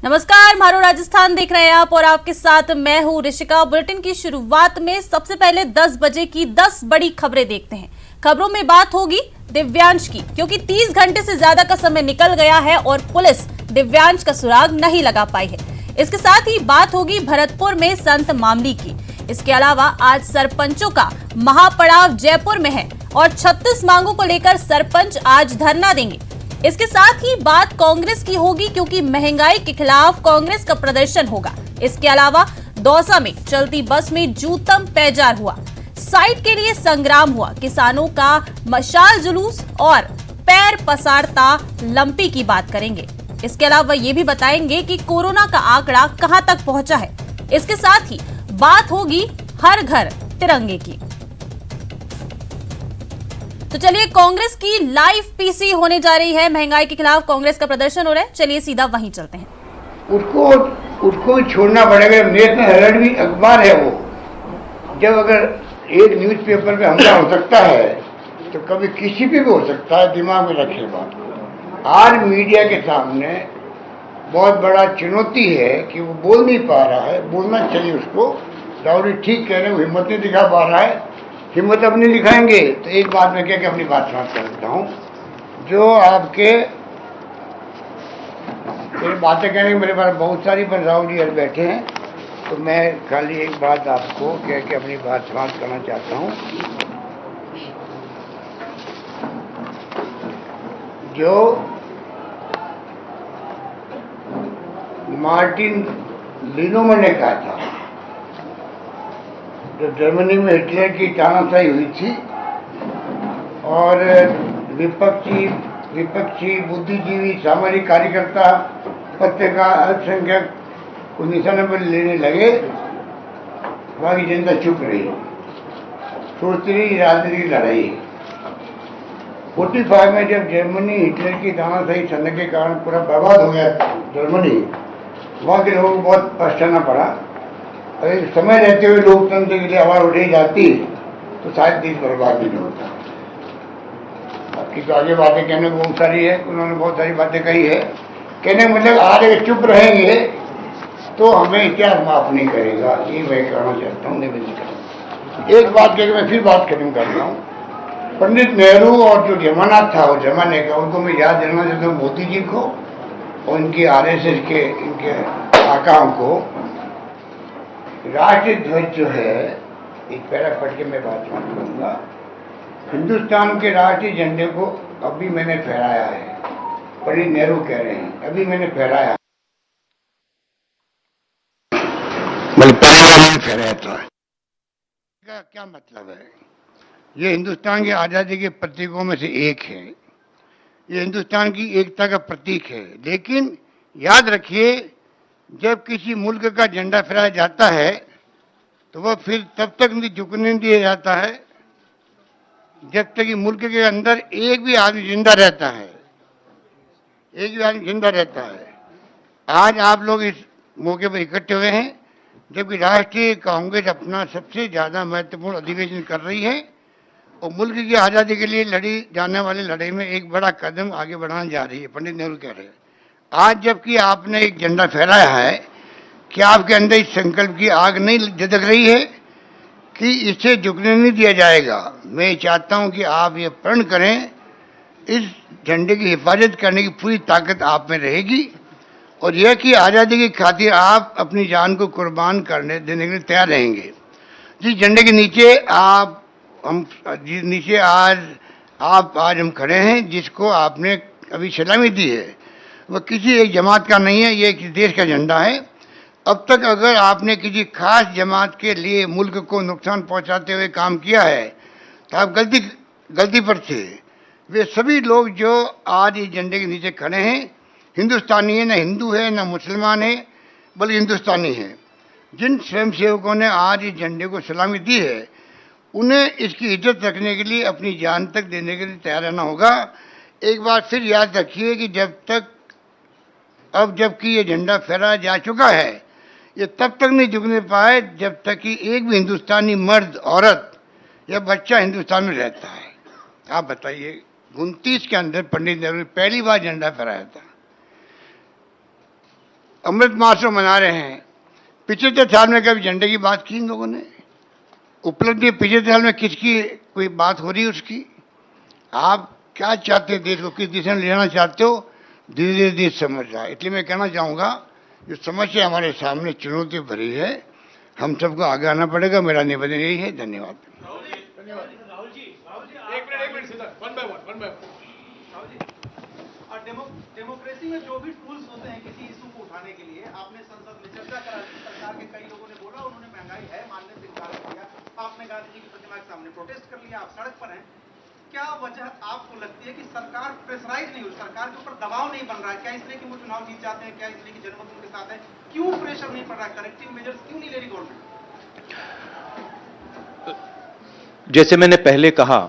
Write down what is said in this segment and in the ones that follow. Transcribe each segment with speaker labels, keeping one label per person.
Speaker 1: नमस्कार, मारो राजस्थान देख रहे हैं आप और आपके साथ मैं हूं ऋषिका। बुलेटिन की शुरुआत में सबसे पहले 10 बजे की 10 बड़ी खबरें देखते हैं। खबरों में बात होगी दिव्यांश की, क्योंकि 30 घंटे से ज्यादा का समय निकल गया है और पुलिस दिव्यांश का सुराग नहीं लगा पाई है। इसके साथ ही बात होगी भरतपुर में संत मामली की। इसके अलावा आज सरपंचों का महापड़ाव जयपुर में है और 36 मांगों को लेकर सरपंच आज धरना देंगे। इसके साथ ही बात कांग्रेस की होगी, क्योंकि महंगाई के खिलाफ कांग्रेस का प्रदर्शन होगा। इसके अलावा दौसा में चलती बस में जूतम पैजार हुआ, साइट के लिए संग्राम हुआ, किसानों का मशाल जुलूस और पैर पसारता लंपी की बात करेंगे। इसके अलावा ये भी बताएंगे कि कोरोना का आंकड़ा कहां तक पहुंचा है। इसके साथ ही बात होगी हर घर तिरंगे की। तो चलिए, कांग्रेस की लाइव पीसी होने जा रही है। महंगाई के खिलाफ कांग्रेस का प्रदर्शन हो रहा है। चलिए सीधा वहीं चलते हैं।
Speaker 2: उसको भी छोड़ना पड़ेगा। नेशनल हेराल्ड भी अखबार है वो। जब अगर एक न्यूज़पेपर पे हमला हो सकता है तो कभी किसी पे भी हो सकता है। दिमाग में रखिए बात। आज मीडिया के सामने बहुत बड़ा चुनौती है कि वो बोल नहीं पा रहा है। बोलना चाहिए उसको। राहुल ठीक कह रहे हैं, वो हिम्मत नहीं दिखा पा रहा है। हिम्मत अपनी दिखाएंगे तो एक बात मैं कह के अपनी बात समाप्त कर देता हूँ। जो आपके मेरी बातें कहने की मेरे पास बहुत सारी, पर राहुल जी बैठे हैं तो मैं खाली एक बात आपको कह के अपनी बात समाप्त करना चाहता हूँ। जो मार्टिन लिनोमन ने कहा था, जो जर्मनी में हिटलर की तानाशाही हुई थी और विपक्षी बुद्धिजीवी सामाजिक कार्यकर्ता पत्रकार अल्पसंख्यक को निशाने पर लेने लगे, वहाँ की जनता चुप रही, सोचती रही राजनीतिक लड़ाई। 45 में जब जर्मनी हिटलर की तानाशाही चलने के कारण पूरा बर्बाद हो गया जर्मनी, वहाँ के लोगों को बहुत पछताना पड़ा। अगर समय रहते हुए लोकतंत्र के लिए आवाज उठाई जाती तो शायद देश बर्बाद नहीं होता। बाकी तो आगे बातें कहने को बहुत सारी है, उन्होंने बहुत सारी बातें कही है। कहने का मतलब आज अगर चुप रहेंगे तो हमें इतिहास माफ नहीं करेगा। ये मैं कहना चाहता हूँ, निवेदन। एक बात कहकर मैं फिर बात खत्म कर रहा हूँ। पंडित नेहरू और जो जमाना था वो जमाने का, उनको मैं याद दिलाना चाहता हूँ, मोदी जी को और इनकी RSS के इनके आकाओं को। राष्ट्रीय ध्वज जो है, एक पैरा पढ़ के मैं बात करूंगा। हिंदुस्तान के राष्ट्रीय झंडे को अभी मैंने फहराया है। पंडित नेहरू कह रहे हैं अभी मैंने फहराया है, मतलब पहली बार मैंने फहराया था। क्या मतलब है? ये हिंदुस्तान की आज़ादी के प्रतीकों में से एक है। ये हिंदुस्तान की एकता का प्रतीक है। लेकिन याद रखिए, जब किसी मुल्क का झंडा फहराया जाता है तो वह फिर तब तक नहीं झुकने दिया जाता है जब तक कि मुल्क के अंदर एक भी आदमी जिंदा रहता है। एक भी आदमी जिंदा रहता है। आज आप लोग इस मौके पर इकट्ठे हुए हैं जबकि राष्ट्रीय कांग्रेस अपना सबसे ज्यादा महत्वपूर्ण अधिवेशन कर रही है और मुल्क की आज़ादी के लिए लड़ी जाने वाली लड़ाई में एक बड़ा कदम आगे बढ़ाने जा रही है। पंडित नेहरू कह रहे हैं आज जबकि आपने एक झंडा फहराया है, क्या आपके अंदर इस संकल्प की आग नहीं झदक रही है कि इसे झुकने नहीं दिया जाएगा? मैं चाहता हूं कि आप ये प्रण करें, इस झंडे की हिफाजत करने की पूरी ताकत आप में रहेगी और यह कि आज़ादी की खातिर आप अपनी जान को कुर्बान करने देने के लिए तैयार रहेंगे। जिस झंडे के नीचे आज हम खड़े हैं, जिसको आपने अभी सलामी दी है, वह किसी एक जमात का नहीं है, ये एक देश का झंडा है। अब तक अगर आपने किसी खास जमात के लिए मुल्क को नुकसान पहुंचाते हुए काम किया है तो आप गलती पर थे। वे सभी लोग जो आज इस झंडे के नीचे खड़े हैं हिंदुस्तानी है, न हिंदू है न मुसलमान है, बल्कि हिंदुस्तानी है। जिन स्वयंसेवकों ने आज इस झंडे को सलामी दी है, उन्हें इसकी इज्जत रखने के लिए अपनी जान तक देने के लिए तैयार रहना होगा। एक बार फिर याद रखिए कि जबकि ये झंडा फहराया जा चुका है, ये तब तक नहीं झुकने पाए जब तक कि एक भी हिंदुस्तानी मर्द, औरत या बच्चा हिंदुस्तान में रहता है। आप बताइए, 29 के अंदर पंडित नेहरू ने पहली बार झंडा फहराया था। अमृत महोत्सव मना रहे हैं। पिछले साल में कभी झंडे की बात की इन लोगों ने? उपलब्धि पिछले साल में किसकी कोई बात हो रही है उसकी? आप क्या चाहते हैं, देश को किस दिशा में ले जाना चाहते हो? धीरे धीरे देश समझ रहा है। इसलिए मैं कहना चाहूँगा, जो समस्या हमारे सामने चुनौती भरी है, हम सबको आगे आना पड़ेगा। मेरा निवेदन यही है। धन्यवाद।
Speaker 3: राहुल जी, एक मिनट सीधा, one by one. Rahul ji, और डेमोक्रेसी में जो भी टूल्स होते हैं किसी इशू को उठाने के लिए, आपने संसद में चर्चा करा दी, सरकार के कई लोगों ने बोला, उन्होंने महंगाई है मानने से इनकार कर दिया, आपने गांधी जी की प्रतिमा के सामने प्रोटेस्ट कर लिया, आप सड़क पर हैं। क्या वजह आपको लगती है कि सरकार प्रेशराइज नहीं हो, सरकार के ऊपर दबाव नहीं बन रहा है? क्या इसलिए कि वो चुनाव जीत जाते हैं? क्या इसलिए कि जनमत उनके साथ है? क्यों प्रेशर नहीं पड़ रहा? करेक्टिव मेजर्स क्यों नहीं ले रही गवर्नमेंट?
Speaker 4: जैसे मैंने पहले कहा,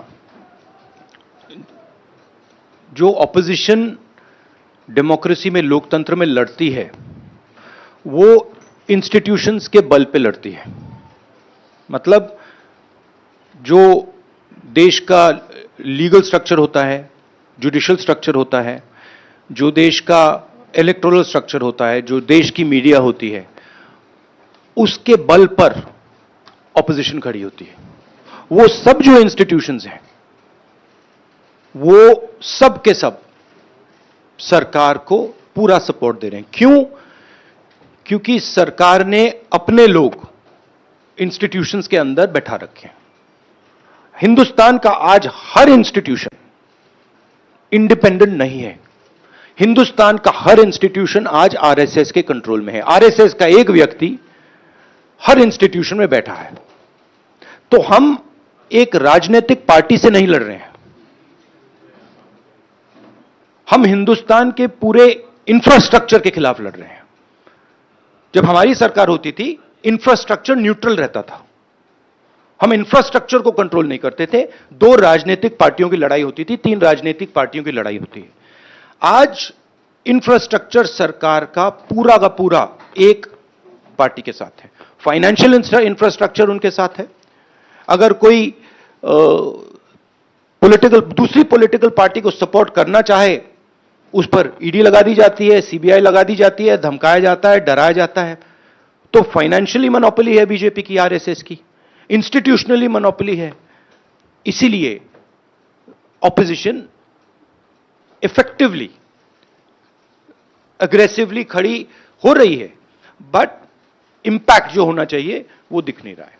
Speaker 4: जो ऑपोजिशन डेमोक्रेसी में, लोकतंत्र में लड़ती है, वो इंस्टीट्यूशंस के बल पे लड़ती है। मतलब जो देश का लीगल स्ट्रक्चर होता है, जुडिशियल स्ट्रक्चर होता है, जो देश का इलेक्टोरल स्ट्रक्चर होता है, जो देश की मीडिया होती है, उसके बल पर ऑपोजिशन खड़ी होती है। वो सब जो इंस्टीट्यूशंस हैं, वो सब के सब सरकार को पूरा सपोर्ट दे रहे हैं। क्यों? क्योंकि सरकार ने अपने लोग इंस्टीट्यूशंस के अंदर बैठा रखे हैं। हिंदुस्तान का आज हर इंस्टीट्यूशन इंडिपेंडेंट नहीं है। हिंदुस्तान का हर इंस्टीट्यूशन आज आरएसएस के कंट्रोल में है। आरएसएस का एक व्यक्ति हर इंस्टीट्यूशन में बैठा है। तो हम एक राजनीतिक पार्टी से नहीं लड़ रहे हैं, हम हिंदुस्तान के पूरे इंफ्रास्ट्रक्चर के खिलाफ लड़ रहे हैं। जब हमारी सरकार होती थी, इंफ्रास्ट्रक्चर न्यूट्रल रहता था, हम इंफ्रास्ट्रक्चर को कंट्रोल नहीं करते थे। 2 राजनीतिक पार्टियों की लड़ाई होती थी, 3 राजनीतिक पार्टियों की लड़ाई होती है। आज इंफ्रास्ट्रक्चर सरकार का पूरा एक पार्टी के साथ है। फाइनेंशियल इंफ्रास्ट्रक्चर उनके साथ है। अगर कोई दूसरी पॉलिटिकल पार्टी को सपोर्ट करना चाहे, उस पर ईडी लगा दी जाती है, सीबीआई लगा दी जाती है, धमकाया जाता है, डराया जाता है। तो फाइनेंशियली मोनोपोली है बीजेपी की, आरएसएस की, इंस्टीट्यूशनली मोनोपोली है। इसीलिए ऑपोजिशन इफेक्टिवली, अग्रेसिवली खड़ी हो रही है, बट इंपैक्ट जो होना चाहिए वो दिख नहीं रहा है।